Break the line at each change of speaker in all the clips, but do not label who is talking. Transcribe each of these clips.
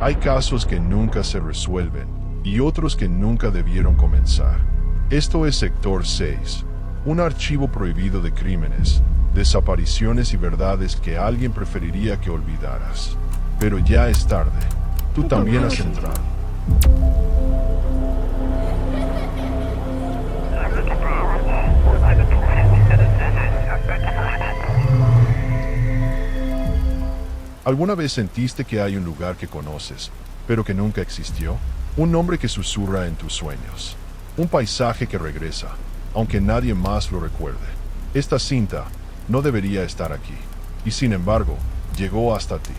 Hay casos que nunca se resuelven y otros que nunca debieron comenzar. Esto es Sector 6, un archivo prohibido de crímenes, desapariciones y verdades que alguien preferiría que olvidaras. Pero ya es tarde. Tú también has entrado. ¿Alguna vez sentiste que hay un lugar que conoces, pero que nunca existió? Un nombre que susurra en tus sueños. Un paisaje que regresa, aunque nadie más lo recuerde. Esta cinta no debería estar aquí, y sin embargo, llegó hasta ti.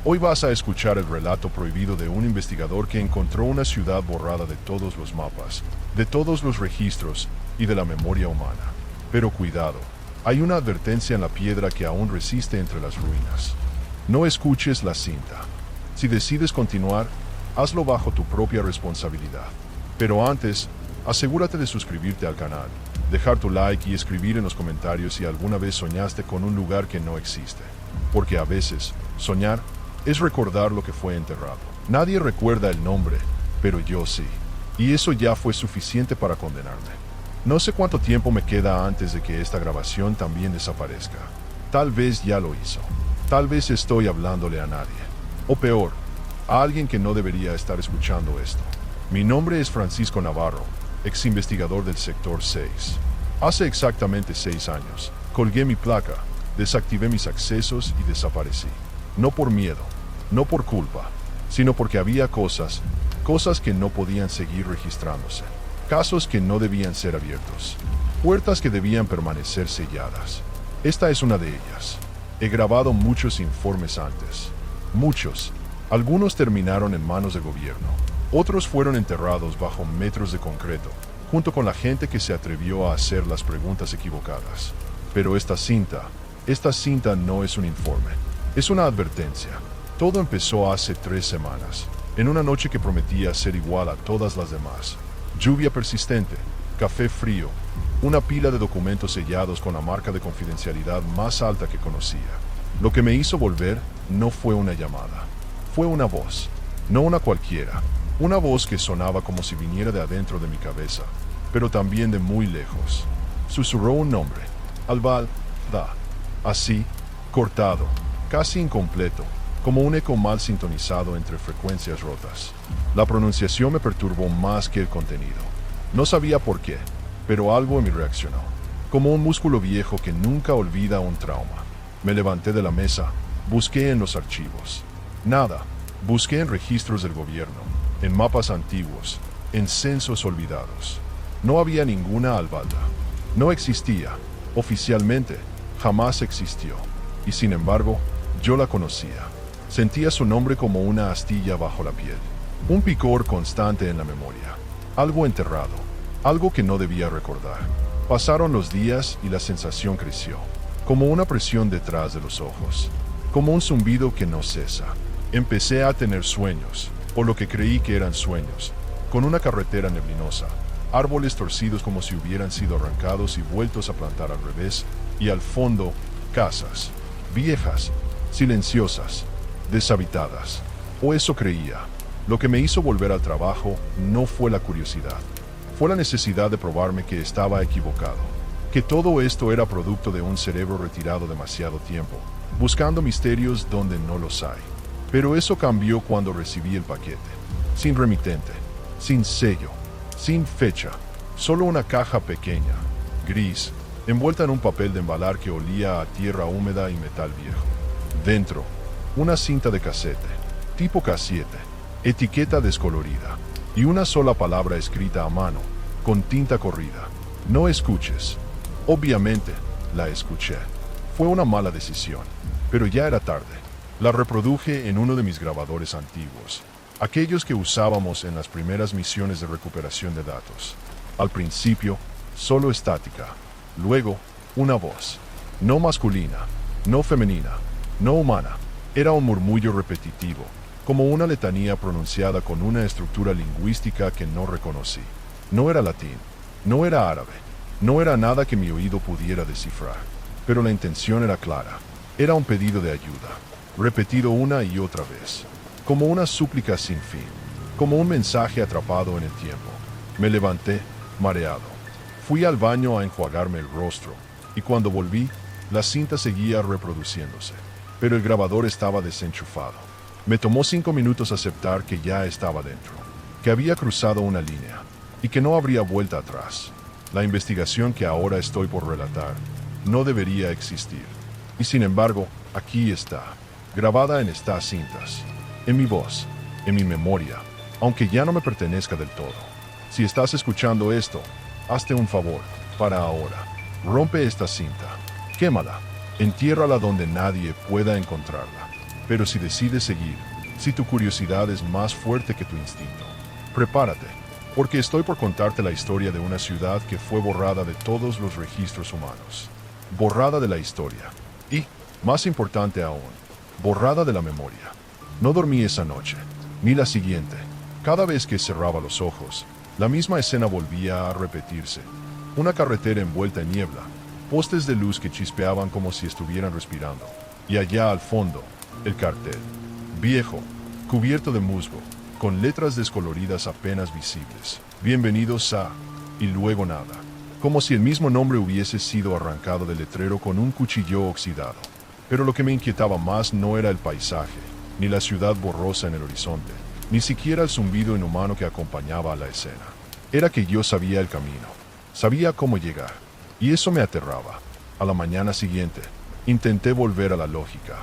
Hoy vas a escuchar el relato prohibido de un investigador que encontró una ciudad borrada de todos los mapas, de todos los registros y de la memoria humana. Pero cuidado, hay una advertencia en la piedra que aún resiste entre las ruinas. No escuches la cinta. Si decides continuar, hazlo bajo tu propia responsabilidad. Pero antes, asegúrate de suscribirte al canal, dejar tu like y escribir en los comentarios si alguna vez soñaste con un lugar que no existe. Porque a veces, soñar es recordar lo que fue enterrado. Nadie recuerda el nombre, pero yo sí. Y eso ya fue suficiente para condenarme. No sé cuánto tiempo me queda antes de que esta grabación también desaparezca. Tal vez ya lo hizo. Tal vez estoy hablándole a nadie. O peor, a alguien que no debería estar escuchando esto. Mi nombre es Francisco Navarro, ex investigador del Sector 6. Hace exactamente 6 años, colgué mi placa, desactivé mis accesos y desaparecí. No por miedo, no por culpa, sino porque había cosas que no podían seguir registrándose. Casos que no debían ser abiertos. Puertas que debían permanecer selladas. Esta es una de ellas. He grabado muchos informes antes. Muchos. Algunos terminaron en manos de gobierno. Otros fueron enterrados bajo metros de concreto, junto con la gente que se atrevió a hacer las preguntas equivocadas. Pero esta cinta no es un informe. Es una advertencia. Todo empezó hace 3 semanas, en una noche que prometía ser igual a todas las demás. Lluvia persistente, café frío, una pila de documentos sellados con la marca de confidencialidad más alta que conocía. Lo que me hizo volver no fue una llamada, fue una voz, no una cualquiera, una voz que sonaba como si viniera de adentro de mi cabeza, pero también de muy lejos. Susurró un nombre, Al-Bal-Da, así, cortado, casi incompleto, como un eco mal sintonizado entre frecuencias rotas. La pronunciación me perturbó más que el contenido. No sabía por qué, pero algo en mí reaccionó, como un músculo viejo que nunca olvida un trauma. Me levanté de la mesa, busqué en los archivos. Nada, busqué en registros del gobierno, en mapas antiguos, en censos olvidados. No había ninguna Albalda. No existía, oficialmente, jamás existió. Y sin embargo, yo la conocía. Sentía su nombre como una astilla bajo la piel. Un picor constante en la memoria. Algo enterrado. Algo que no debía recordar. Pasaron los días y la sensación creció. Como una presión detrás de los ojos. Como un zumbido que no cesa. Empecé a tener sueños, o lo que creí que eran sueños. Con una carretera neblinosa. Árboles torcidos como si hubieran sido arrancados y vueltos a plantar al revés. Y al fondo, casas. Viejas, silenciosas, deshabitadas. O eso creía. Lo que me hizo volver al trabajo no fue la curiosidad. Fue la necesidad de probarme que estaba equivocado. Que todo esto era producto de un cerebro retirado demasiado tiempo, buscando misterios donde no los hay. Pero eso cambió cuando recibí el paquete. Sin remitente, sin sello, sin fecha. Solo una caja pequeña, gris, envuelta en un papel de embalar que olía a tierra húmeda y metal viejo. Dentro, una cinta de casete, tipo K7, etiqueta descolorida, y una sola palabra escrita a mano, con tinta corrida. No escuches. Obviamente, la escuché. Fue una mala decisión, pero ya era tarde. La reproduje en uno de mis grabadores antiguos, aquellos que usábamos en las primeras misiones de recuperación de datos. Al principio, solo estática. Luego, una voz. No masculina, no femenina, no humana. Era un murmullo repetitivo, como una letanía pronunciada con una estructura lingüística que no reconocí. No era latín, no era árabe, no era nada que mi oído pudiera descifrar. Pero la intención era clara. Era un pedido de ayuda, repetido una y otra vez. como una súplica sin fin, como un mensaje atrapado en el tiempo. Me levanté, mareado. Fui al baño a enjuagarme el rostro, y cuando volví, la cinta seguía reproduciéndose, pero el grabador estaba desenchufado. Me tomó 5 minutos aceptar que ya estaba dentro, que había cruzado una línea, y que no habría vuelta atrás. La investigación que ahora estoy por relatar no debería existir. Y sin embargo, aquí está, grabada en estas cintas, en mi voz, en mi memoria, aunque ya no me pertenezca del todo. Si estás escuchando esto, hazte un favor, para ahora. Rompe esta cinta, quémala, entiérrala donde nadie pueda encontrarla. Pero si decides seguir, si tu curiosidad es más fuerte que tu instinto, prepárate, porque estoy por contarte la historia de una ciudad que fue borrada de todos los registros humanos. Borrada de la historia. Y, más importante aún, borrada de la memoria. No dormí esa noche, ni la siguiente. Cada vez que cerraba los ojos, la misma escena volvía a repetirse. Una carretera envuelta en niebla, postes de luz que chispeaban como si estuvieran respirando, y allá al fondo, el cartel. Viejo, cubierto de musgo, con letras descoloridas apenas visibles. Bienvenidos a... y luego nada. Como si el mismo nombre hubiese sido arrancado del letrero con un cuchillo oxidado. Pero lo que me inquietaba más no era el paisaje, ni la ciudad borrosa en el horizonte, ni siquiera el zumbido inhumano que acompañaba a la escena. Era que yo sabía el camino, sabía cómo llegar, y eso me aterraba. A la mañana siguiente, intenté volver a la lógica.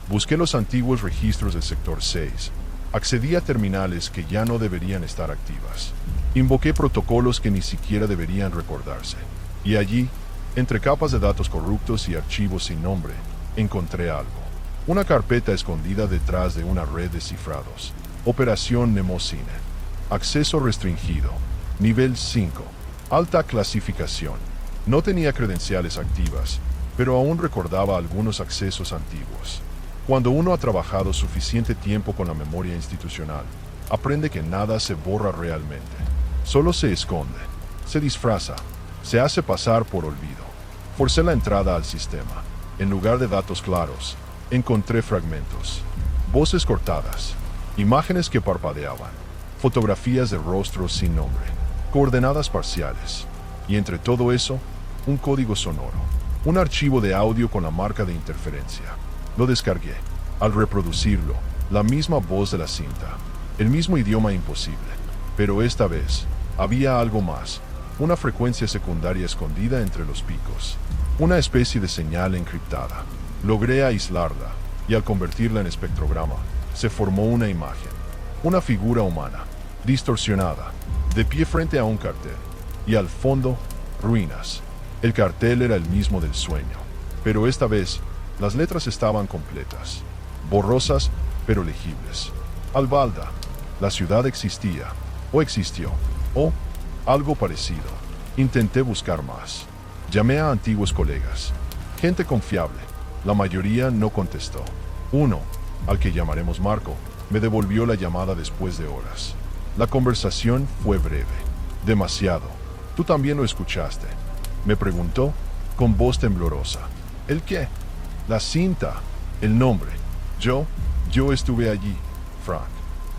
Busqué los antiguos registros del sector 6, accedí a terminales que ya no deberían estar activas. Invoqué protocolos que ni siquiera deberían recordarse. Y allí, entre capas de datos corruptos y archivos sin nombre, encontré algo. Una carpeta escondida detrás de una red de cifrados. Operación Mnemosine. Acceso restringido. Nivel 5. Alta clasificación. No tenía credenciales activas, pero aún recordaba algunos accesos antiguos. Cuando uno ha trabajado suficiente tiempo con la memoria institucional, aprende que nada se borra realmente. Solo se esconde, se disfraza, se hace pasar por olvido. Forcé la entrada al sistema. En lugar de datos claros, encontré fragmentos, voces cortadas, imágenes que parpadeaban, fotografías de rostros sin nombre, coordenadas parciales, y entre todo eso, un código sonoro, un archivo de audio con la marca de interferencia. Lo descargué. Al reproducirlo, la misma voz de la cinta, el mismo idioma imposible, pero esta vez había algo más, una frecuencia secundaria escondida entre los picos, una especie de señal encriptada. Logré aislarla, y al convertirla en espectrograma, se formó una imagen, una figura humana, distorsionada, de pie frente a un cartel, y al fondo, ruinas. El cartel era el mismo del sueño, pero esta vez, las letras estaban completas, borrosas, pero legibles. Albalda, la ciudad existía, o existió, o algo parecido. Intenté buscar más. Llamé a antiguos colegas, gente confiable. La mayoría no contestó. Uno, al que llamaremos Marco, me devolvió la llamada después de horas. La conversación fue breve, demasiado. ¿Tú también lo escuchaste?, me preguntó, con voz temblorosa. ¿El qué? La cinta, el nombre. Yo estuve allí, Frank.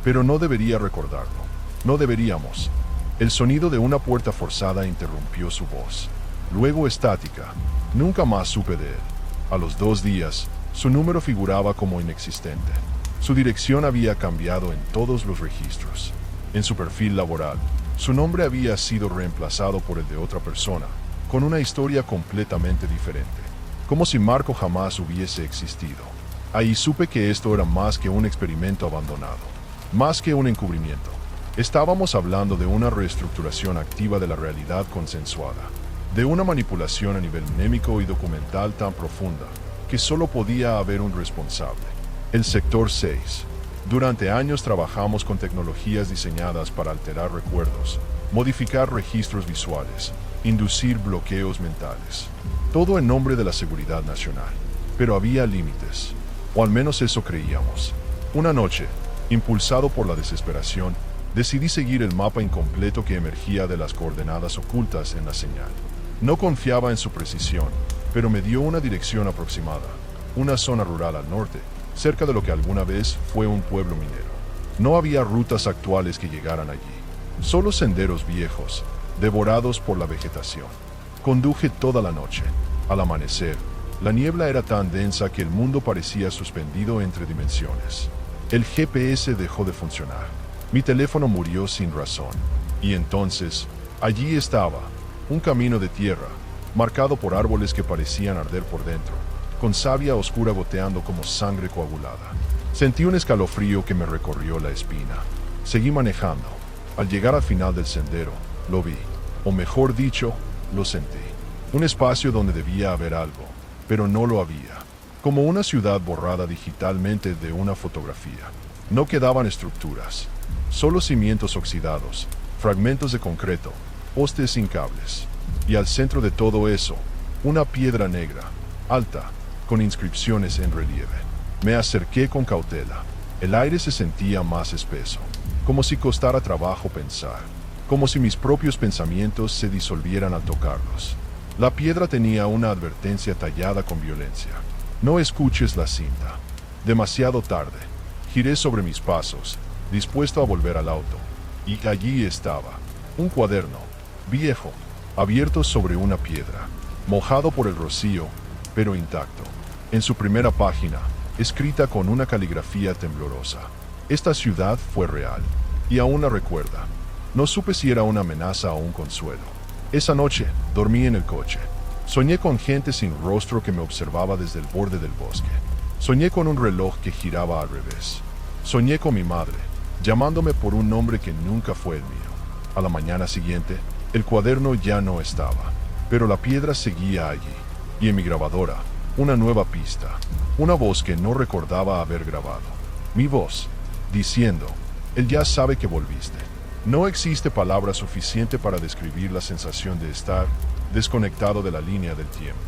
Pero no debería recordarlo. No deberíamos. El sonido de una puerta forzada interrumpió su voz. Luego estática. Nunca más supe de él. A los 2 días, su número figuraba como inexistente. Su dirección había cambiado en todos los registros. En su perfil laboral, su nombre había sido reemplazado por el de otra persona, con una historia completamente diferente. Como si Marco jamás hubiese existido. Ahí supe que esto era más que un experimento abandonado, más que un encubrimiento. Estábamos hablando de una reestructuración activa de la realidad consensuada, de una manipulación a nivel mnémico y documental tan profunda que solo podía haber un responsable: el Sector 6. Durante años trabajamos con tecnologías diseñadas para alterar recuerdos, modificar registros visuales, inducir bloqueos mentales. Todo en nombre de la seguridad nacional. Pero había límites, o al menos eso creíamos. Una noche, impulsado por la desesperación, decidí seguir el mapa incompleto que emergía de las coordenadas ocultas en la señal. No confiaba en su precisión, pero me dio una dirección aproximada, una zona rural al norte, cerca de lo que alguna vez fue un pueblo minero. No había rutas actuales que llegaran allí, solo senderos viejos, devorados por la vegetación. Conduje toda la noche. Al amanecer, la niebla era tan densa que el mundo parecía suspendido entre dimensiones. El GPS dejó de funcionar. Mi teléfono murió sin razón. Y entonces, allí estaba, un camino de tierra, marcado por árboles que parecían arder por dentro, con savia oscura goteando como sangre coagulada. Sentí un escalofrío que me recorrió la espina. Seguí manejando. Al llegar al final del sendero, lo vi, o mejor dicho, lo sentí. Un espacio donde debía haber algo, pero no lo había. Como una ciudad borrada digitalmente de una fotografía. No quedaban estructuras, solo cimientos oxidados, fragmentos de concreto, postes sin cables. Y al centro de todo eso, una piedra negra, alta, con inscripciones en relieve. Me acerqué con cautela. El aire se sentía más espeso, como si costara trabajo pensar, como si mis propios pensamientos se disolvieran al tocarlos. La piedra tenía una advertencia tallada con violencia. No escuches la cinta. Demasiado tarde. Giré sobre mis pasos, dispuesto a volver al auto. Y allí estaba, un cuaderno, viejo, abierto sobre una piedra, mojado por el rocío, pero intacto. En su primera página, escrita con una caligrafía temblorosa. Esta ciudad fue real, y aún la recuerda. No supe si era una amenaza o un consuelo. Esa noche, dormí en el coche. Soñé con gente sin rostro que me observaba desde el borde del bosque. Soñé con un reloj que giraba al revés. Soñé con mi madre, llamándome por un nombre que nunca fue el mío. A la mañana siguiente, el cuaderno ya no estaba, pero la piedra seguía allí, y en mi grabadora, una nueva pista, una voz que no recordaba haber grabado. Mi voz, diciendo, él ya sabe que volviste. No existe palabra suficiente para describir la sensación de estar desconectado de la línea del tiempo,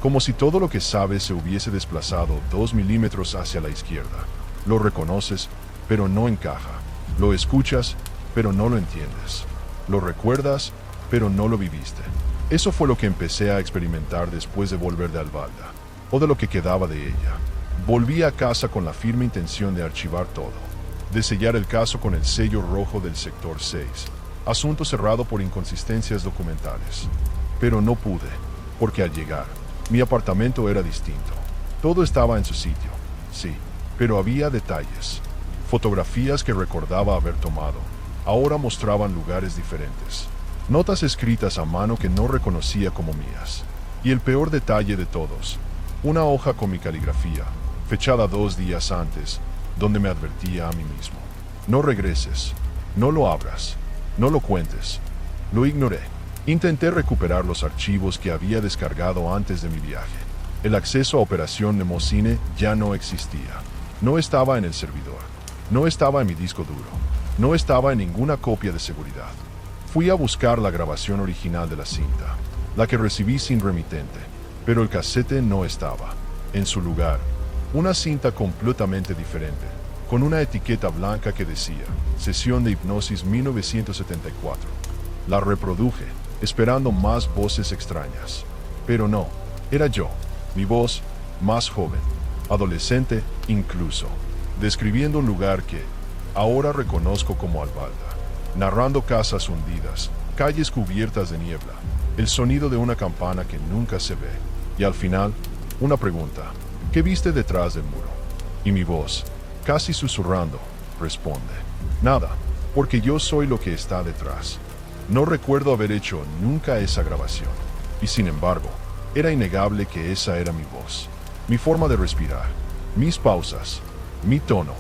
como si todo lo que sabes se hubiese desplazado 2 milímetros hacia la izquierda. Lo reconoces, pero no encaja. Lo escuchas, pero no lo entiendes. Lo recuerdas, pero no lo viviste. Eso fue lo que empecé a experimentar después de volver de Albalda, o de lo que quedaba de ella. Volví a casa con la firme intención de archivar todo, de sellar el caso con el sello rojo del sector 6, asunto cerrado por inconsistencias documentales. Pero no pude, porque al llegar, mi apartamento era distinto. Todo estaba en su sitio, sí, pero había detalles. Fotografías que recordaba haber tomado, ahora mostraban lugares diferentes. Notas escritas a mano que no reconocía como mías. Y el peor detalle de todos, una hoja con mi caligrafía, fechada 2 días antes, donde me advertía a mí mismo. No regreses, no lo abras, no lo cuentes. Lo ignoré. Intenté recuperar los archivos que había descargado antes de mi viaje. El acceso a Operación Mnemosine ya no existía. No estaba en el servidor. No estaba en mi disco duro. No estaba en ninguna copia de seguridad. Fui a buscar la grabación original de la cinta, la que recibí sin remitente, pero el casete no estaba. En su lugar, una cinta completamente diferente, con una etiqueta blanca que decía Sesión de Hipnosis 1974. La reproduje, esperando más voces extrañas. Pero no, era yo, mi voz, más joven, adolescente incluso, describiendo un lugar que ahora reconozco como Albalda, narrando casas hundidas, calles cubiertas de niebla, el sonido de una campana que nunca se ve, y al final, una pregunta: ¿qué viste detrás del muro? Y mi voz, casi susurrando, responde: nada, porque yo soy lo que está detrás. No recuerdo haber hecho nunca esa grabación, y sin embargo, era innegable que esa era mi voz, mi forma de respirar, mis pausas, mi tono.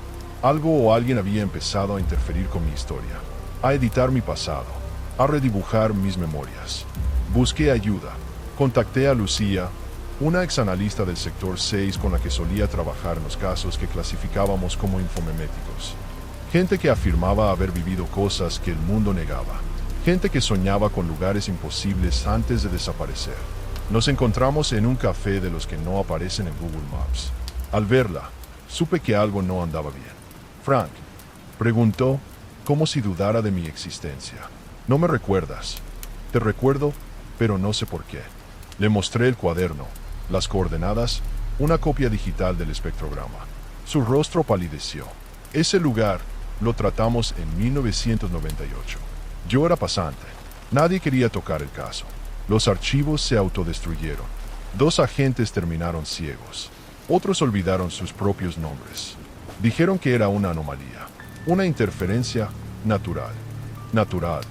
Algo o alguien había empezado a interferir con mi historia, a editar mi pasado, a redibujar mis memorias. Busqué ayuda, contacté a Lucía, una exanalista del sector 6 con la que solía trabajar en los casos que clasificábamos como infomeméticos. Gente que afirmaba haber vivido cosas que el mundo negaba. Gente que soñaba con lugares imposibles antes de desaparecer. Nos encontramos en un café de los que no aparecen en Google Maps. Al verla, supe que algo no andaba bien. Frank, preguntó, como si dudara de mi existencia. No me recuerdas. Te recuerdo, pero no sé por qué. Le mostré el cuaderno, las coordenadas, una copia digital del espectrograma. Su rostro palideció. Ese lugar, Lo tratamos en 1998. Yo era pasante. Nadie quería tocar el caso. Los archivos se autodestruyeron. 2 agentes terminaron ciegos. Otros olvidaron sus propios nombres. Dijeron que era una anomalía, una interferencia natural. Natural.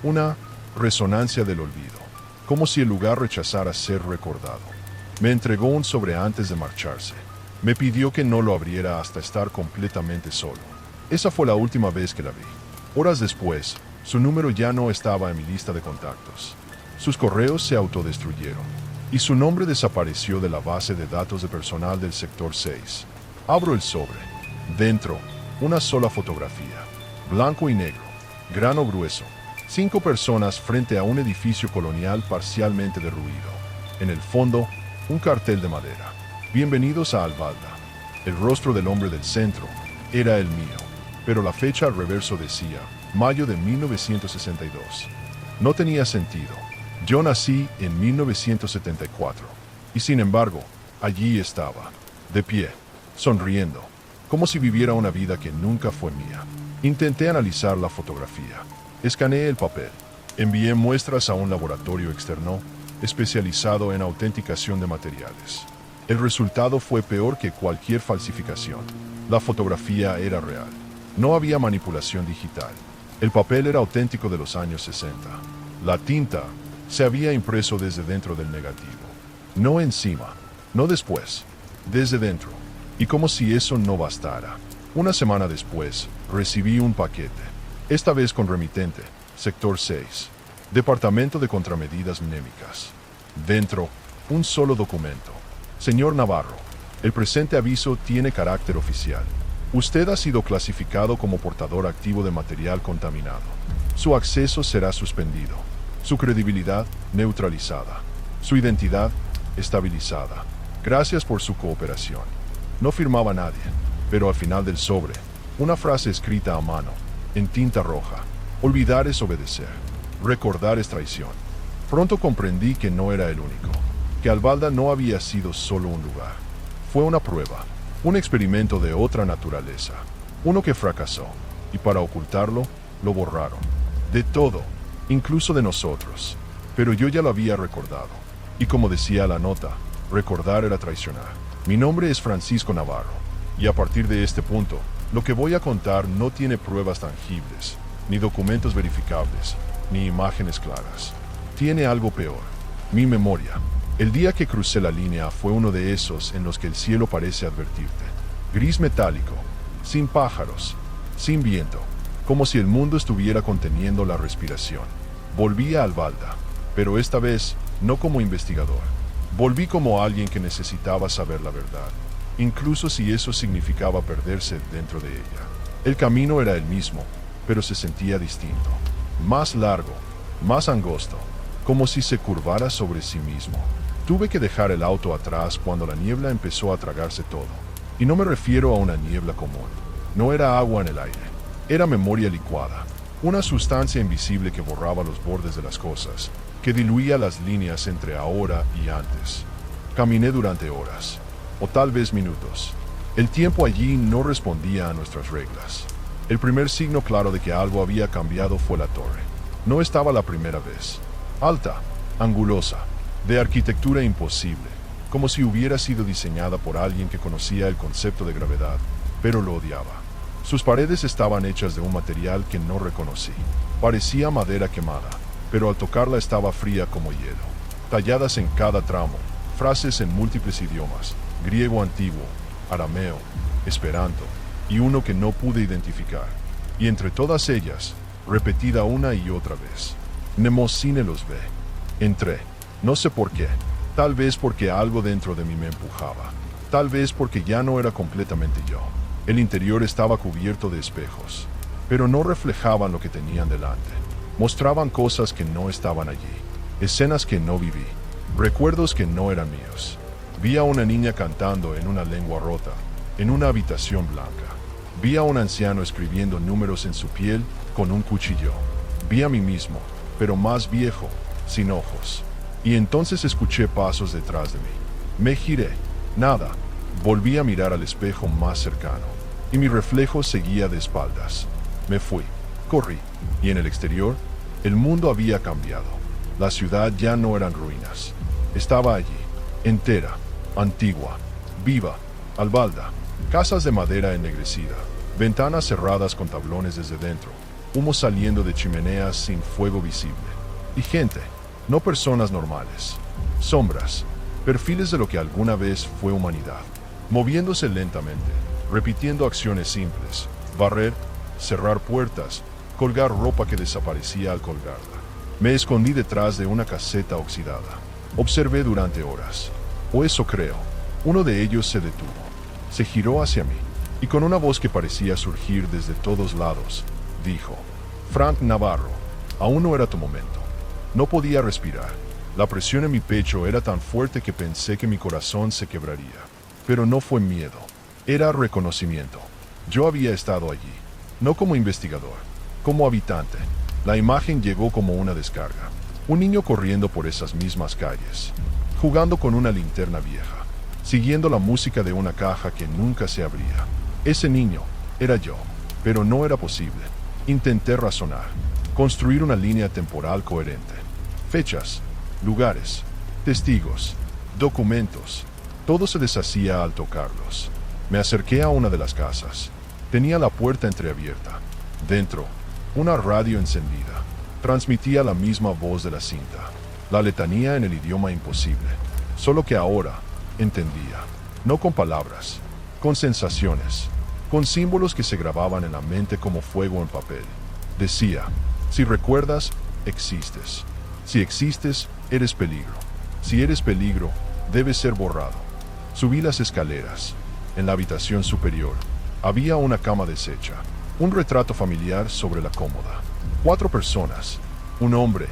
Una resonancia del olvido. Como si el lugar rechazara ser recordado. Me entregó un sobre antes de marcharse. Me pidió que no lo abriera hasta estar completamente solo. Esa fue la última vez que la vi. Horas después, su número ya no estaba en mi lista de contactos. Sus correos se autodestruyeron y su nombre desapareció de la base de datos de personal del sector 6. Abro el sobre. Dentro, una sola fotografía. Blanco y negro. Grano grueso. 5 personas frente a un edificio colonial parcialmente derruido. En el fondo, un cartel de madera. Bienvenidos a Albalda. El rostro del hombre del centro era el mío, pero la fecha al reverso decía mayo de 1962. No tenía sentido. Yo nací en 1974, y sin embargo, allí estaba, de pie, sonriendo, como si viviera una vida que nunca fue mía. Intenté analizar la fotografía. Escaneé el papel. Envié muestras a un laboratorio externo especializado en autenticación de materiales. El resultado fue peor que cualquier falsificación. La fotografía era real. No había manipulación digital. El papel era auténtico de los años 60. La tinta se había impreso desde dentro del negativo. No encima, no después, desde dentro. Y como si eso no bastara, una semana después, recibí un paquete. Esta vez con remitente, sector 6, Departamento de Contramedidas Mnémicas. Dentro, un solo documento. Señor Navarro, el presente aviso tiene carácter oficial. Usted ha sido clasificado como portador activo de material contaminado. Su acceso será suspendido. Su credibilidad neutralizada. Su identidad estabilizada. Gracias por su cooperación. No firmaba nadie, pero al final del sobre, una frase escrita a mano, en tinta roja. Olvidar es obedecer. Recordar es traición. Pronto comprendí que no era el único, que Albalda no había sido solo un lugar. Fue una prueba, un experimento de otra naturaleza, uno que fracasó, y para ocultarlo, lo borraron. De todo, incluso de nosotros. Pero yo ya lo había recordado, y como decía la nota, recordar era traicionar. Mi nombre es Francisco Navarro, y a partir de este punto, lo que voy a contar no tiene pruebas tangibles, ni documentos verificables, ni imágenes claras. Tiene algo peor, mi memoria. El día que crucé la línea fue uno de esos en los que el cielo parece advertirte. Gris metálico, sin pájaros, sin viento, como si el mundo estuviera conteniendo la respiración. Volví a Albalda, pero esta vez no como investigador. Volví como alguien que necesitaba saber la verdad, incluso si eso significaba perderse dentro de ella. El camino era el mismo, pero se sentía distinto. Más largo, más angosto, como si se curvara sobre sí mismo. Tuve que dejar el auto atrás cuando la niebla empezó a tragarse todo. Y no me refiero a una niebla común. No era agua en el aire. Era memoria licuada. Una sustancia invisible que borraba los bordes de las cosas, que diluía las líneas entre ahora y antes. Caminé durante horas, o tal vez minutos. El tiempo allí no respondía a nuestras reglas. El primer signo claro de que algo había cambiado fue la torre. No estaba la primera vez. Alta, angulosa, de arquitectura imposible, como si hubiera sido diseñada por alguien que conocía el concepto de gravedad, pero lo odiaba. Sus paredes estaban hechas de un material que no reconocí. Parecía madera quemada, pero al tocarla estaba fría como hielo. Talladas en cada tramo, frases en múltiples idiomas, griego antiguo, arameo, esperanto, y uno que no pude identificar. Y entre todas ellas, repetida una y otra vez. Nemocine los ve. Entré. No sé por qué. Tal vez porque algo dentro de mí me empujaba. Tal vez porque ya no era completamente yo. El interior estaba cubierto de espejos, pero no reflejaban lo que tenían delante. Mostraban cosas que no estaban allí. Escenas que no viví. Recuerdos que no eran míos. Vi a una niña cantando en una lengua rota, en una habitación blanca. Vi a un anciano escribiendo números en su piel con un cuchillo. Vi a mí mismo, pero más viejo, sin ojos. Y entonces escuché pasos detrás de mí. Me giré. Nada. Volví a mirar al espejo más cercano. y mi reflejo seguía de espaldas. Me fui, corrí, y en el exterior, el mundo había cambiado. La ciudad ya no eran ruinas. Estaba allí, entera, antigua, viva, albalda, casas de madera ennegrecida, ventanas cerradas con tablones desde dentro, humo saliendo de chimeneas sin fuego visible. Y gente, no personas normales, sombras, perfiles de lo que alguna vez fue humanidad, moviéndose lentamente, repitiendo acciones simples, barrer, cerrar puertas, colgar ropa que desaparecía al colgarla. Me escondí detrás de una caseta oxidada. Observé durante horas, o eso creo. Uno de ellos se detuvo, se giró hacia mí, y con una voz que parecía surgir desde todos lados, dijo: «Frank Navarro, aún no era tu momento». No podía respirar. La presión en mi pecho era tan fuerte que pensé que mi corazón se quebraría. Pero no fue miedo, era reconocimiento. Yo había estado allí, no como investigador, como habitante. La imagen llegó como una descarga. Un niño corriendo por esas mismas calles, jugando con una linterna vieja, siguiendo la música de una caja que nunca se abría. Ese niño era yo, pero no era posible. Intenté razonar, construir una línea temporal coherente. Fechas, lugares, testigos, documentos, todo se deshacía al tocarlos. Me acerqué a una de las casas. Tenía la puerta entreabierta. Dentro, una radio encendida. Transmitía la misma voz de la cinta. La letanía en el idioma imposible. Solo que ahora entendía. No con palabras, con sensaciones, con símbolos que se grababan en la mente como fuego en papel. Decía: si recuerdas, existes. Si existes, eres peligro. Si eres peligro, debes ser borrado. Subí las escaleras. En la habitación superior había una cama deshecha, un retrato familiar sobre la cómoda. 4 personas, un hombre,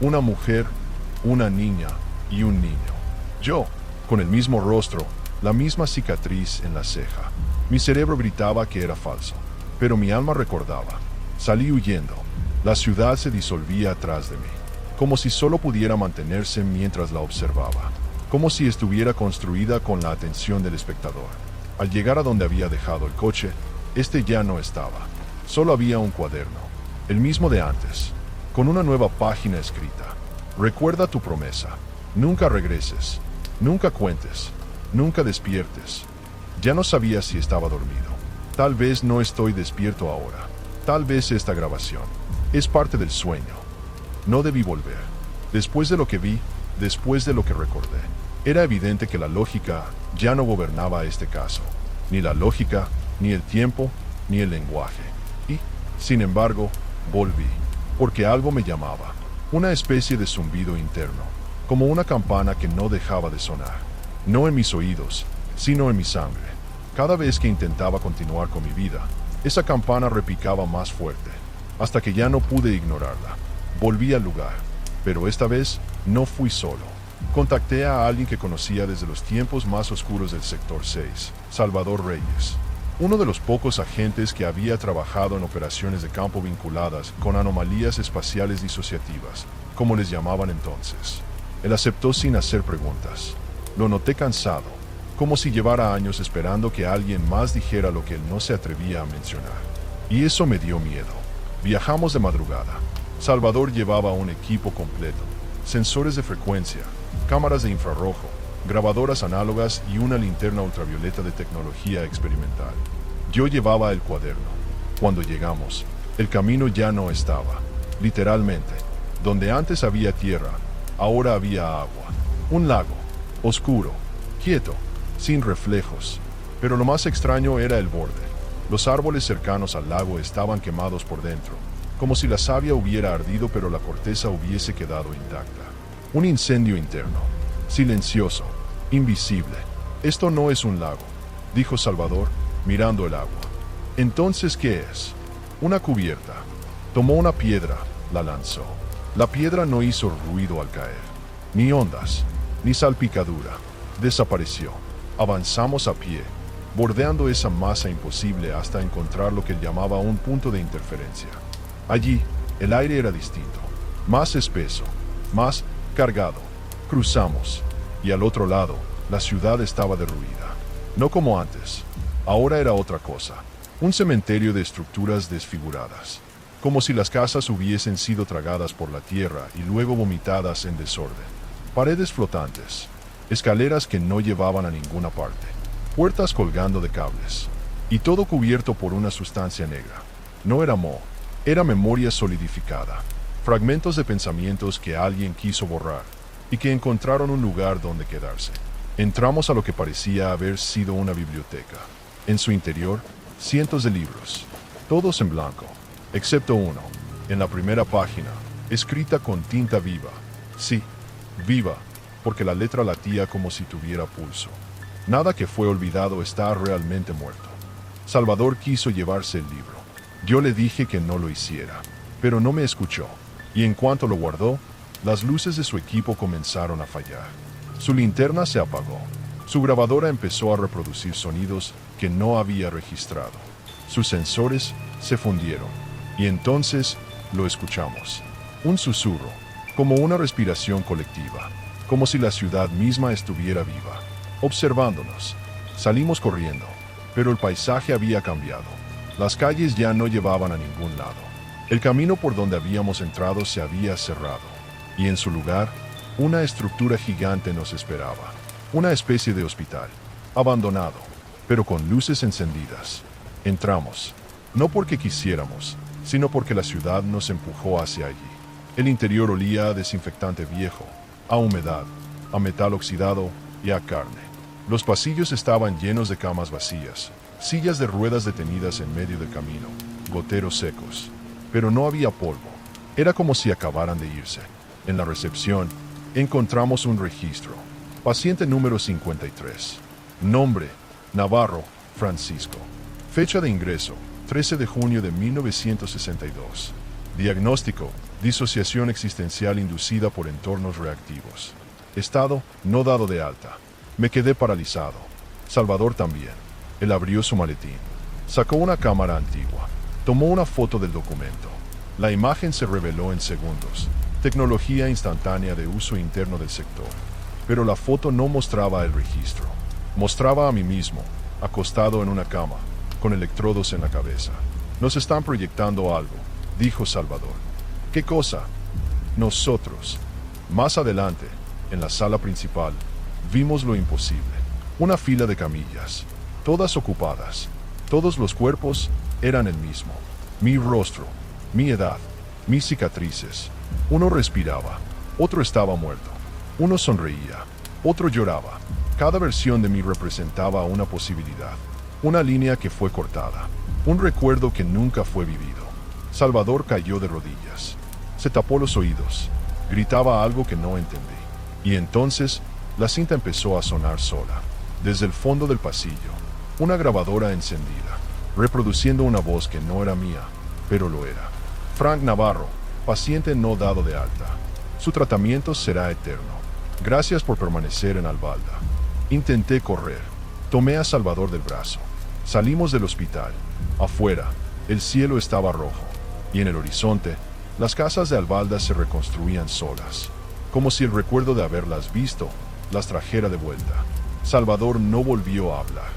una mujer, una niña y un niño. Yo, con el mismo rostro, la misma cicatriz en la ceja. Mi cerebro gritaba que era falso, pero mi alma recordaba. Salí huyendo. La ciudad se disolvía atrás de mí, como si solo pudiera mantenerse mientras la observaba, como si estuviera construida con la atención del espectador. Al llegar a donde había dejado el coche, este ya no estaba. Solo había un cuaderno, el mismo de antes, con una nueva página escrita. Recuerda tu promesa. Nunca regreses. Nunca cuentes. Nunca despiertes. Ya no sabía si estaba dormido. Tal vez no estoy despierto ahora. Tal vez esta grabación es parte del sueño. No debí volver. Después de lo que vi, después de lo que recordé, era evidente que la lógica ya no gobernaba este caso. Ni la lógica, ni el tiempo, ni el lenguaje. Y, sin embargo, volví, porque algo me llamaba. Una especie de zumbido interno, como una campana que no dejaba de sonar. No en mis oídos, sino en mi sangre. Cada vez que intentaba continuar con mi vida, esa campana repicaba más fuerte, hasta que ya no pude ignorarla. Volví al lugar, pero esta vez no fui solo. Contacté a alguien que conocía desde los tiempos más oscuros del Sector 6, Salvador Reyes, uno de los pocos agentes que había trabajado en operaciones de campo vinculadas con anomalías espaciales disociativas, como les llamaban entonces. Él aceptó sin hacer preguntas. Lo noté cansado, como si llevara años esperando que alguien más dijera lo que él no se atrevía a mencionar. Y eso me dio miedo. Viajamos de madrugada. Salvador llevaba un equipo completo: sensores de frecuencia, cámaras de infrarrojo, grabadoras análogas y una linterna ultravioleta de tecnología experimental. Yo llevaba el cuaderno. Cuando llegamos, el camino ya no estaba. Literalmente, donde antes había tierra, ahora había agua. Un lago, oscuro, quieto, sin reflejos. Pero lo más extraño era el borde. Los árboles cercanos al lago estaban quemados por dentro, como si la savia hubiera ardido pero la corteza hubiese quedado intacta. Un incendio interno, silencioso, invisible. Esto no es un lago, dijo Salvador, mirando el agua. Entonces, ¿qué es? Una cubierta. Tomó una piedra, la lanzó. La piedra no hizo ruido al caer, ni ondas, ni salpicadura. Desapareció. Avanzamos a pie, bordeando esa masa imposible hasta encontrar lo que él llamaba un punto de interferencia. Allí, el aire era distinto, más espeso, más cargado. Cruzamos, y al otro lado, la ciudad estaba derruida. No como antes. Ahora era otra cosa. Un cementerio de estructuras desfiguradas, como si las casas hubiesen sido tragadas por la tierra y luego vomitadas en desorden. Paredes flotantes, escaleras que no llevaban a ninguna parte, puertas colgando de cables, y todo cubierto por una sustancia negra. No era moho, era memoria solidificada, fragmentos de pensamientos que alguien quiso borrar y que encontraron un lugar donde quedarse. Entramos a lo que parecía haber sido una biblioteca. En su interior, cientos de libros, todos en blanco, excepto uno, en la primera página, escrita con tinta viva. Sí, viva, porque la letra latía como si tuviera pulso. Nada que fue olvidado está realmente muerto. Salvador quiso llevarse el libro. Yo le dije que no lo hiciera, pero no me escuchó, y en cuanto lo guardó, las luces de su equipo comenzaron a fallar. Su linterna se apagó. Su grabadora empezó a reproducir sonidos que no había registrado. Sus sensores se fundieron, y entonces lo escuchamos. Un susurro, como una respiración colectiva, como si la ciudad misma estuviera viva, observándonos. Salimos corriendo, pero el paisaje había cambiado. Las calles ya no llevaban a ningún lado. El camino por donde habíamos entrado se había cerrado, y en su lugar, una estructura gigante nos esperaba. Una especie de hospital, abandonado, pero con luces encendidas. Entramos, no porque quisiéramos, sino porque la ciudad nos empujó hacia allí. El interior olía a desinfectante viejo, a humedad, a metal oxidado y a carne. Los pasillos estaban llenos de camas vacías, sillas de ruedas detenidas en medio del camino, goteros secos. Pero no había polvo. Era como si acabaran de irse. En la recepción, encontramos un registro. Paciente número 53. Nombre, Navarro, Francisco. Fecha de ingreso, 13 de junio de 1962. Diagnóstico, disociación existencial inducida por entornos reactivos. Estado, no dado de alta. Me quedé paralizado. Salvador también. Él abrió su maletín. Sacó una cámara antigua. Tomó una foto del documento. La imagen se reveló en segundos. Tecnología instantánea de uso interno del sector. Pero la foto no mostraba el registro. Mostraba a mí mismo, acostado en una cama, con electrodos en la cabeza. Nos están proyectando algo, dijo Salvador. ¿Qué cosa? Nosotros. Más adelante, en la sala principal, vimos lo imposible. Una fila de camillas, todas ocupadas. Todos los cuerpos eran el mismo. Mi rostro, mi edad, mis cicatrices. Uno respiraba, otro estaba muerto. Uno sonreía, otro lloraba. Cada versión de mí representaba una posibilidad, una línea que fue cortada, un recuerdo que nunca fue vivido. Salvador cayó de rodillas. Se tapó los oídos. Gritaba algo que no entendí. Y entonces, la cinta empezó a sonar sola. Desde el fondo del pasillo, una grabadora encendida, reproduciendo una voz que no era mía, pero lo era. Frank Navarro, paciente no dado de alta. Su tratamiento será eterno. Gracias por permanecer en Albalda. Intenté correr. Tomé a Salvador del brazo. Salimos del hospital. Afuera, el cielo estaba rojo. Y en el horizonte, las casas de Albalda se reconstruían solas. Como si el recuerdo de haberlas visto las trajera de vuelta. Salvador no volvió a hablar.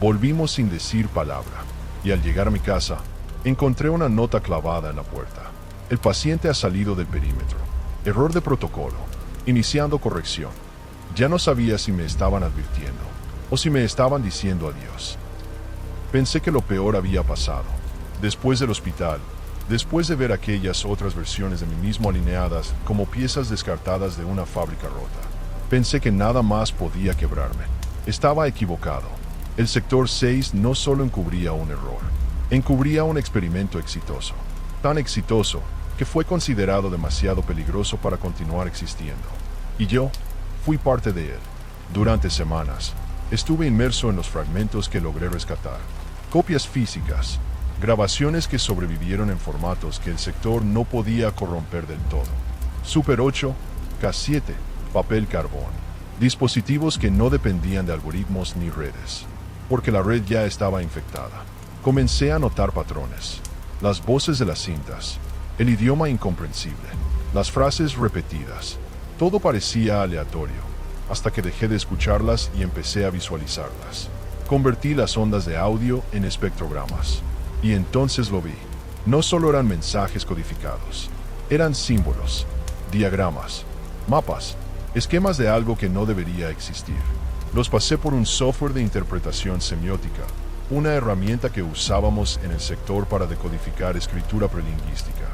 Volvimos sin decir palabra. Y al llegar a mi casa, encontré una nota clavada en la puerta. El paciente ha salido del perímetro. Error de protocolo. Iniciando corrección. Ya no sabía si me estaban advirtiendo o si me estaban diciendo adiós. Pensé que lo peor había pasado. Después del hospital, después de ver aquellas otras versiones de mí mismo alineadas como piezas descartadas de una fábrica rota, pensé que nada más podía quebrarme. Estaba equivocado. El sector 6 no solo encubría un error, encubría un experimento exitoso. Tan exitoso que fue considerado demasiado peligroso para continuar existiendo. Y yo fui parte de él. Durante semanas, estuve inmerso en los fragmentos que logré rescatar. Copias físicas, grabaciones que sobrevivieron en formatos que el sector no podía corromper del todo. Super 8, K7, papel carbón. Dispositivos que no dependían de algoritmos ni redes, porque la red ya estaba infectada. Comencé a notar patrones. Las voces de las cintas, el idioma incomprensible, las frases repetidas. Todo parecía aleatorio, hasta que dejé de escucharlas y empecé a visualizarlas. Convertí las ondas de audio en espectrogramas. Y entonces lo vi. No solo eran mensajes codificados, eran símbolos, diagramas, mapas, esquemas de algo que no debería existir. Los pasé por un software de interpretación semiótica, una herramienta que usábamos en el sector para decodificar escritura prelingüística.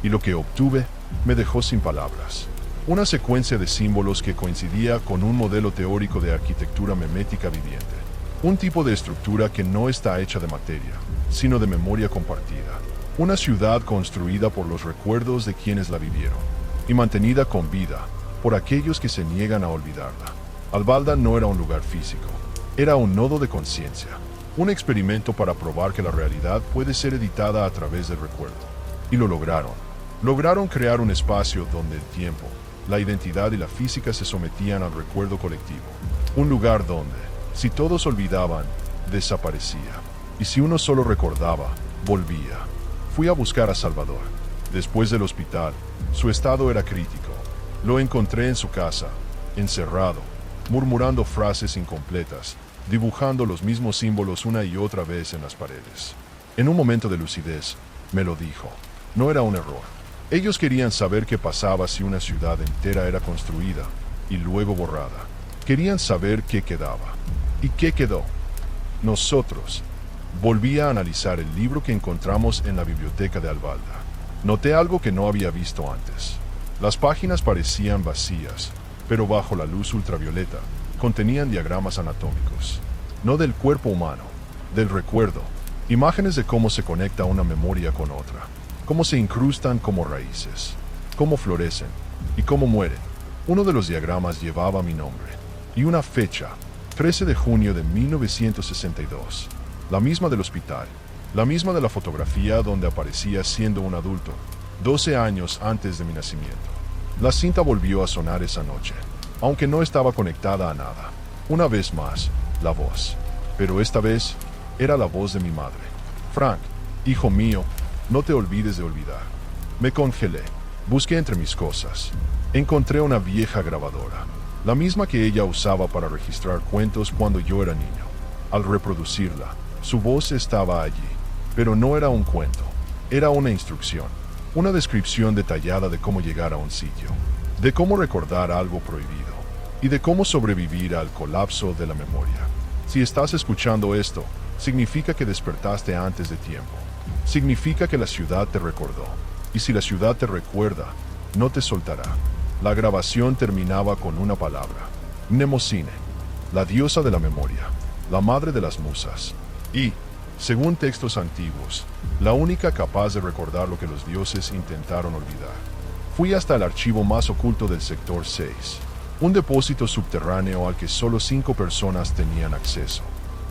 Y lo que obtuve me dejó sin palabras. Una secuencia de símbolos que coincidía con un modelo teórico de arquitectura memética viviente. Un tipo de estructura que no está hecha de materia, sino de memoria compartida. Una ciudad construida por los recuerdos de quienes la vivieron y mantenida con vida por aquellos que se niegan a olvidarla. Albalda no era un lugar físico, era un nodo de conciencia, un experimento para probar que la realidad puede ser editada a través del recuerdo. Y lo lograron. Lograron crear un espacio donde el tiempo, la identidad y la física se sometían al recuerdo colectivo. Un lugar donde, si todos olvidaban, desaparecía. Y si uno solo recordaba, volvía. Fui a buscar a Salvador. Después del hospital, su estado era crítico. Lo encontré en su casa, encerrado, murmurando frases incompletas, dibujando los mismos símbolos una y otra vez en las paredes. En un momento de lucidez, me lo dijo. No era un error. Ellos querían saber qué pasaba si una ciudad entera era construida y luego borrada. Querían saber qué quedaba. ¿Y qué quedó? Nosotros. Volví a analizar el libro que encontramos en la biblioteca de Albalda. Noté algo que no había visto antes. Las páginas parecían vacías, pero bajo la luz ultravioleta contenían diagramas anatómicos. No del cuerpo humano, del recuerdo. Imágenes de cómo se conecta una memoria con otra. Cómo se incrustan como raíces. Cómo florecen y cómo mueren. Uno de los diagramas llevaba mi nombre y una fecha, 13 de junio de 1962. La misma del hospital, la misma de la fotografía donde aparecía siendo un adulto, 12 años antes de mi nacimiento. La cinta volvió a sonar esa noche, aunque no estaba conectada a nada. Una vez más, la voz. Pero esta vez, era la voz de mi madre. Frank, hijo mío, no te olvides de olvidar. Me congelé, busqué entre mis cosas. Encontré una vieja grabadora, la misma que ella usaba para registrar cuentos cuando yo era niño. Al reproducirla, su voz estaba allí, pero no era un cuento, era una instrucción, una descripción detallada de cómo llegar a un sitio, de cómo recordar algo prohibido y de cómo sobrevivir al colapso de la memoria. Si estás escuchando esto, significa que despertaste antes de tiempo. Significa que la ciudad te recordó, y si la ciudad te recuerda, no te soltará. La grabación terminaba con una palabra: Mnemosine, la diosa de la memoria, la madre de las musas. Y, según textos antiguos, la única capaz de recordar lo que los dioses intentaron olvidar. Fui hasta el archivo más oculto del sector 6, un depósito subterráneo al que solo 5 personas tenían acceso.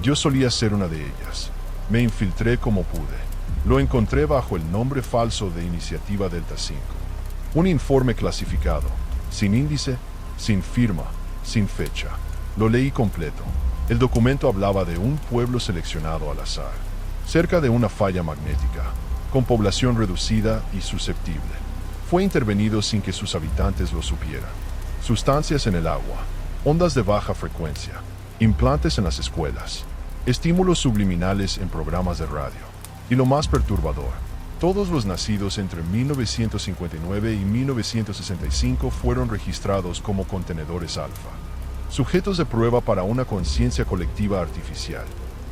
Yo solía ser una de ellas. Me infiltré como pude. Lo encontré bajo el nombre falso de Iniciativa Delta 5. Un informe clasificado, sin índice, sin firma, sin fecha. Lo leí completo. El documento hablaba de un pueblo seleccionado al azar, cerca de una falla magnética, con población reducida y susceptible. Fue intervenido sin que sus habitantes lo supieran. Sustancias en el agua, ondas de baja frecuencia, implantes en las escuelas, estímulos subliminales en programas de radio. Y lo más perturbador, todos los nacidos entre 1959 y 1965 fueron registrados como contenedores alfa. Sujetos de prueba para una conciencia colectiva artificial.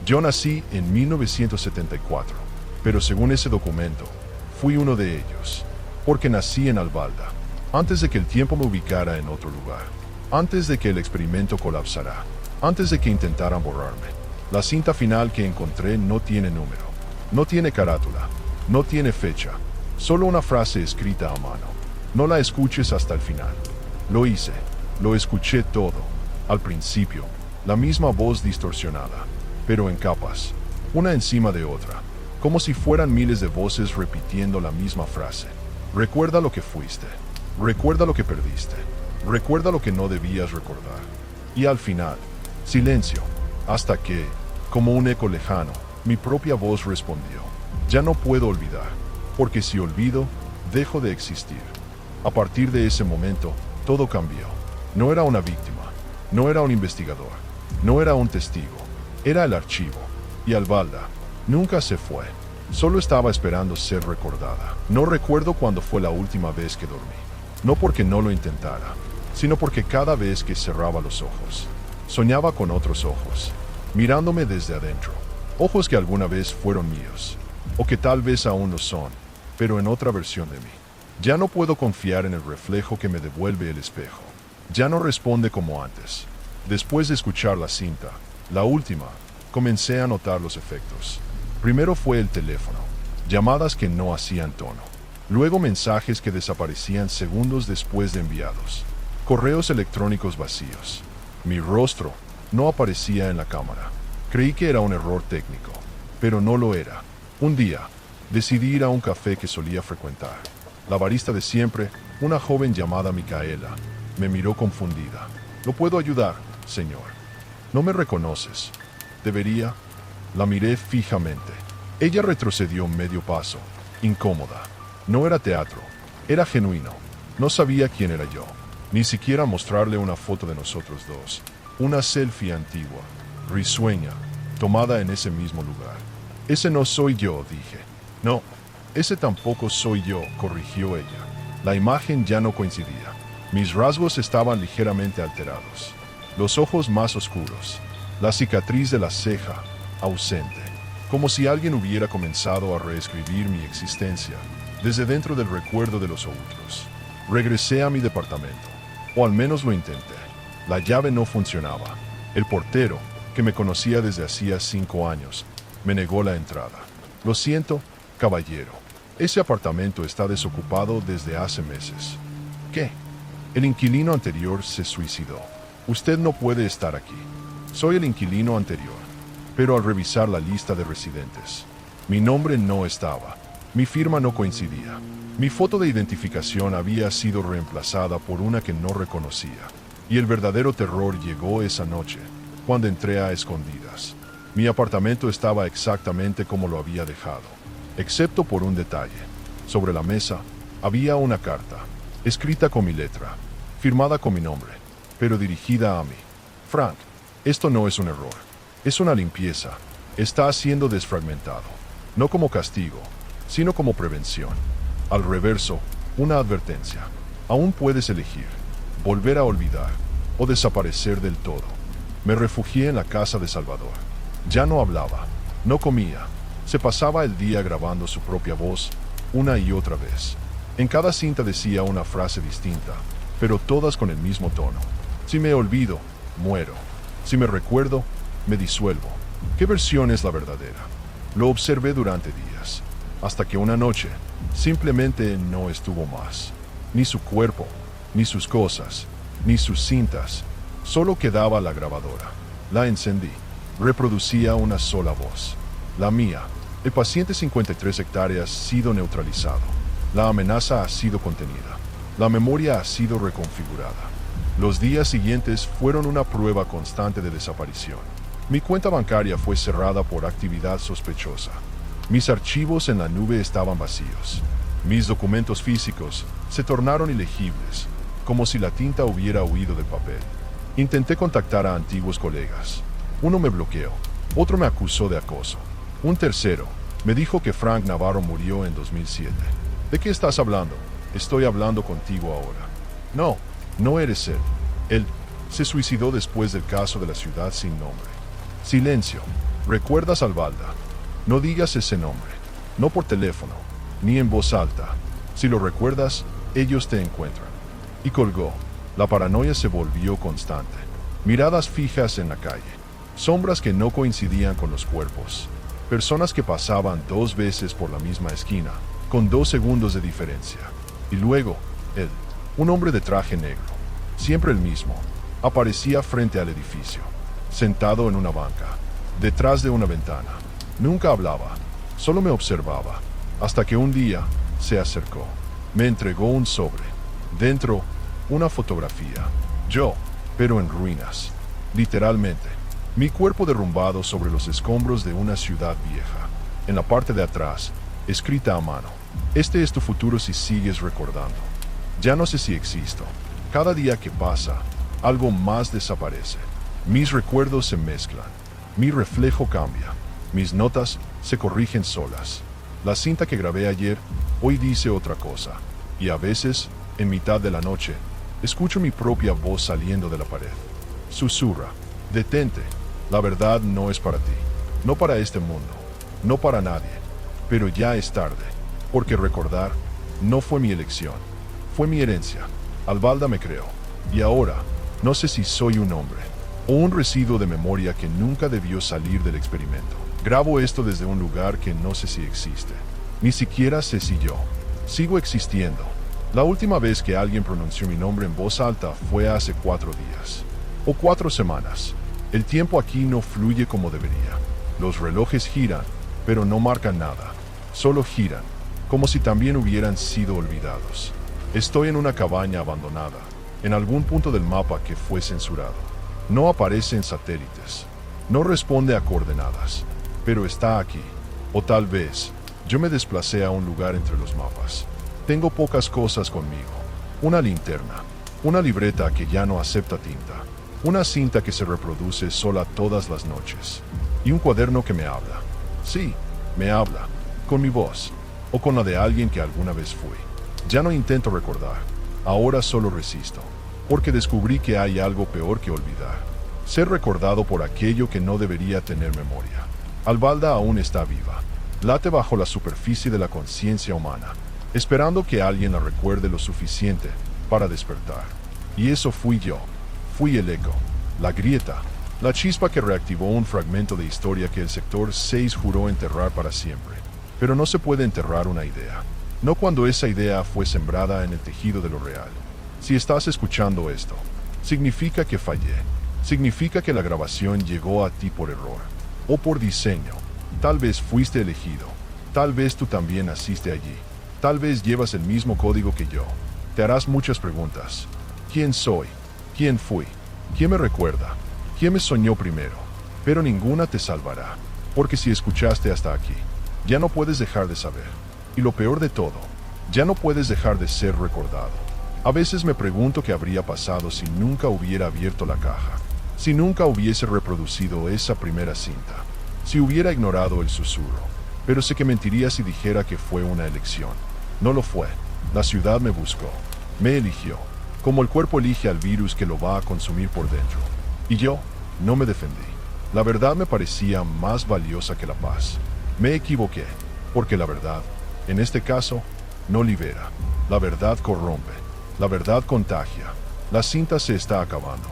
Yo nací en 1974, pero según ese documento, fui uno de ellos, porque nací en Albalda, antes de que el tiempo me ubicara en otro lugar, antes de que el experimento colapsara, antes de que intentaran borrarme. La cinta final que encontré no tiene número, no tiene carátula, no tiene fecha, solo una frase escrita a mano. No la escuches hasta el final. Lo hice, lo escuché todo. Al principio, la misma voz distorsionada, pero en capas, una encima de otra, como si fueran miles de voces repitiendo la misma frase. Recuerda lo que fuiste, recuerda lo que perdiste, recuerda lo que no debías recordar. Y al final, silencio, hasta que, como un eco lejano, mi propia voz respondió: ya no puedo olvidar, porque si olvido, dejo de existir. A partir de ese momento, todo cambió. No era una víctima. No era un investigador, no era un testigo, Era el archivo. Y Albalda nunca se fue. Solo estaba esperando ser recordada. No recuerdo cuándo fue la última vez que dormí. No porque no lo intentara, sino porque cada vez que cerraba los ojos, soñaba con otros ojos, mirándome desde adentro. Ojos que alguna vez fueron míos, o que tal vez aún lo son, pero en otra versión de mí. Ya no puedo confiar en el reflejo que me devuelve el espejo. Ya no responde como antes. Después de escuchar la cinta, la última, comencé a notar los efectos. Primero fue el teléfono, llamadas que no hacían tono. Luego mensajes que desaparecían segundos después de enviados. Correos electrónicos vacíos. Mi rostro no aparecía en la cámara. Creí que era un error técnico, pero no lo era. Un día, decidí ir a un café que solía frecuentar. La barista de siempre, una joven llamada Micaela, me miró confundida. «¿No puedo ayudar, señor?» «¿No me reconoces?» «Debería». La miré fijamente. Ella retrocedió medio paso, incómoda. No era teatro, era genuino. No sabía quién era yo, ni siquiera mostrarle una foto de nosotros dos. Una selfie antigua, risueña, tomada en ese mismo lugar. «Ese no soy yo», dije. «No, ese tampoco soy yo», corrigió ella. La imagen ya no coincidía. Mis rasgos estaban ligeramente alterados. Los ojos más oscuros, la cicatriz de la ceja, ausente, como si alguien hubiera comenzado a reescribir mi existencia desde dentro del recuerdo de los otros. Regresé a mi departamento, o al menos lo intenté. La llave no funcionaba. El portero, que me conocía desde hacía 5 años, me negó la entrada. «Lo siento, caballero. Ese apartamento está desocupado desde hace meses». «¿Qué?» «El inquilino anterior se suicidó. Usted no puede estar aquí». «Soy el inquilino anterior». Pero al revisar la lista de residentes, mi nombre no estaba. Mi firma no coincidía. Mi foto de identificación había sido reemplazada por una que no reconocía. Y el verdadero terror llegó esa noche, cuando entré a escondidas. Mi apartamento estaba exactamente como lo había dejado, excepto por un detalle. Sobre la mesa había una carta, escrita con mi letra, firmada con mi nombre, pero dirigida a mí. «Frank, esto no es un error. Es una limpieza. Está siendo desfragmentado. No como castigo, sino como prevención». Al reverso, una advertencia. «Aún puedes elegir, volver a olvidar o desaparecer del todo». Me refugié en la casa de Salvador. Ya no hablaba, no comía. Se pasaba el día grabando su propia voz, una y otra vez. En cada cinta decía una frase distinta, pero todas con el mismo tono. «Si me olvido, muero. Si me recuerdo, me disuelvo». ¿Qué versión es la verdadera? Lo observé durante días, hasta que una noche simplemente no estuvo más. Ni su cuerpo, ni sus cosas, ni sus cintas. Solo quedaba la grabadora. La encendí. Reproducía una sola voz. La mía. El paciente 53 hectáreas ha sido neutralizado. La amenaza ha sido contenida. La memoria ha sido reconfigurada. Los días siguientes fueron una prueba constante de desaparición. Mi cuenta bancaria fue cerrada por actividad sospechosa. Mis archivos en la nube estaban vacíos. Mis documentos físicos se tornaron ilegibles, como si la tinta hubiera huido del papel. Intenté contactar a antiguos colegas. Uno me bloqueó, otro me acusó de acoso. Un tercero me dijo que Frank Navarro murió en 2007. «¿De qué estás hablando?» «Estoy hablando contigo ahora». «No, no eres él. Él se suicidó después del caso de la ciudad sin nombre». Silencio. ¿Recuerdas Albalda? No digas ese nombre. No por teléfono, ni en voz alta. Si lo recuerdas, ellos te encuentran. Y colgó. La paranoia se volvió constante. Miradas fijas en la calle. Sombras que no coincidían con los cuerpos. Personas que pasaban 2 veces por la misma esquina, con 2 segundos de diferencia. Y luego, él, un hombre de traje negro, siempre el mismo, aparecía frente al edificio, sentado en una banca, detrás de una ventana. Nunca hablaba, solo me observaba, hasta que un día se acercó. Me entregó un sobre. Dentro, una fotografía. Yo, pero en ruinas. Literalmente. Mi cuerpo derrumbado sobre los escombros de una ciudad vieja. En la parte de atrás, escrita a mano. Este es tu futuro si sigues recordando. Ya no sé si existo. Cada día que pasa, algo más desaparece. Mis recuerdos se mezclan. Mi reflejo cambia. Mis notas se corrigen solas. La cinta que grabé ayer hoy dice otra cosa. Y a veces, en mitad de la noche, escucho mi propia voz saliendo de la pared. Susurra, detente, la verdad no es para ti, no para este mundo, no para nadie. Pero ya es tarde, porque recordar no fue mi elección, fue mi herencia. Albalda me creó, y ahora no sé si soy un hombre o un residuo de memoria que nunca debió salir del experimento. Grabo esto desde un lugar que no sé si existe, ni siquiera sé si yo sigo existiendo. La última vez que alguien pronunció mi nombre en voz alta fue hace 4 días, o 4 semanas. El tiempo aquí no fluye como debería. Los relojes giran, pero no marcan nada, solo giran, como si también hubieran sido olvidados. Estoy en una cabaña abandonada, en algún punto del mapa que fue censurado. No aparece en satélites, no responde a coordenadas, pero está aquí. O tal vez, yo me desplacé a un lugar entre los mapas. Tengo pocas cosas conmigo. Una linterna, una libreta que ya no acepta tinta, una cinta que se reproduce sola todas las noches, y un cuaderno que me habla. Sí, me habla, con mi voz, o con la de alguien que alguna vez fui. Ya no intento recordar, ahora solo resisto, porque descubrí que hay algo peor que olvidar. Ser recordado por aquello que no debería tener memoria. Albalda aún está viva, late bajo la superficie de la conciencia humana, esperando que alguien la recuerde lo suficiente para despertar. Y eso fui yo. Fui el eco, la grieta, la chispa que reactivó un fragmento de historia que el Sector 6 juró enterrar para siempre. Pero no se puede enterrar una idea, no cuando esa idea fue sembrada en el tejido de lo real. Si estás escuchando esto, significa que fallé, significa que la grabación llegó a ti por error, o por diseño. Tal vez fuiste elegido, tal vez tú también naciste allí. Tal vez llevas el mismo código que yo. Te harás muchas preguntas. ¿Quién soy? ¿Quién fui? ¿Quién me recuerda? ¿Quién me soñó primero? Pero ninguna te salvará, porque si escuchaste hasta aquí, ya no puedes dejar de saber. Y lo peor de todo, ya no puedes dejar de ser recordado. A veces me pregunto qué habría pasado si nunca hubiera abierto la caja, si nunca hubiese reproducido esa primera cinta, si hubiera ignorado el susurro. Pero sé que mentiría si dijera que fue una elección. No lo fue. La ciudad me buscó, me eligió, como el cuerpo elige al virus que lo va a consumir por dentro. Y yo no me defendí. La verdad me parecía más valiosa que la paz. Me equivoqué, porque la verdad, en este caso, no libera. La verdad corrompe. La verdad contagia. La cinta se está acabando.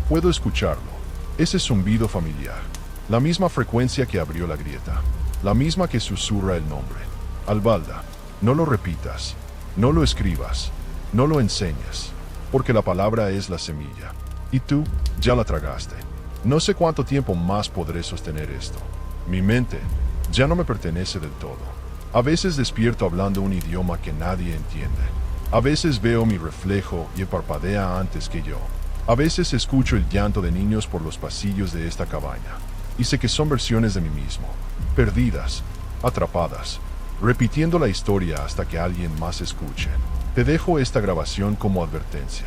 Puedo escucharlo. Ese zumbido familiar. La misma frecuencia que abrió la grieta. La misma que susurra el nombre. Albalda. No lo repitas, no lo escribas, no lo enseñes, porque la palabra es la semilla, y tú ya la tragaste. No sé cuánto tiempo más podré sostener esto. Mi mente ya no me pertenece del todo. A veces despierto hablando un idioma que nadie entiende. A veces veo mi reflejo y parpadea antes que yo. A veces escucho el llanto de niños por los pasillos de esta cabaña, y sé que son versiones de mí mismo, perdidas, atrapadas, repitiendo la historia hasta que alguien más escuche. Te dejo esta grabación como advertencia,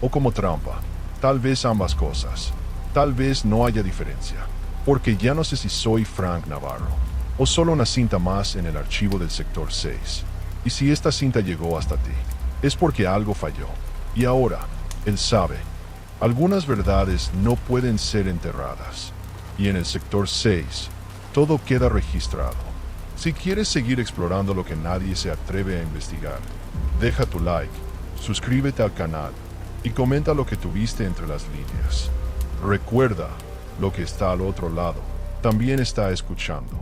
o como trampa, tal vez ambas cosas, tal vez no haya diferencia, porque ya no sé si soy Frank Navarro, o solo una cinta más en el archivo del Sector 6. Y si esta cinta llegó hasta ti, es porque algo falló, y ahora, él sabe, algunas verdades no pueden ser enterradas, y en el Sector 6, todo queda registrado. Si quieres seguir explorando lo que nadie se atreve a investigar, deja tu like, suscríbete al canal y comenta lo que tuviste entre las líneas. Recuerda, lo que está al otro lado también está escuchando.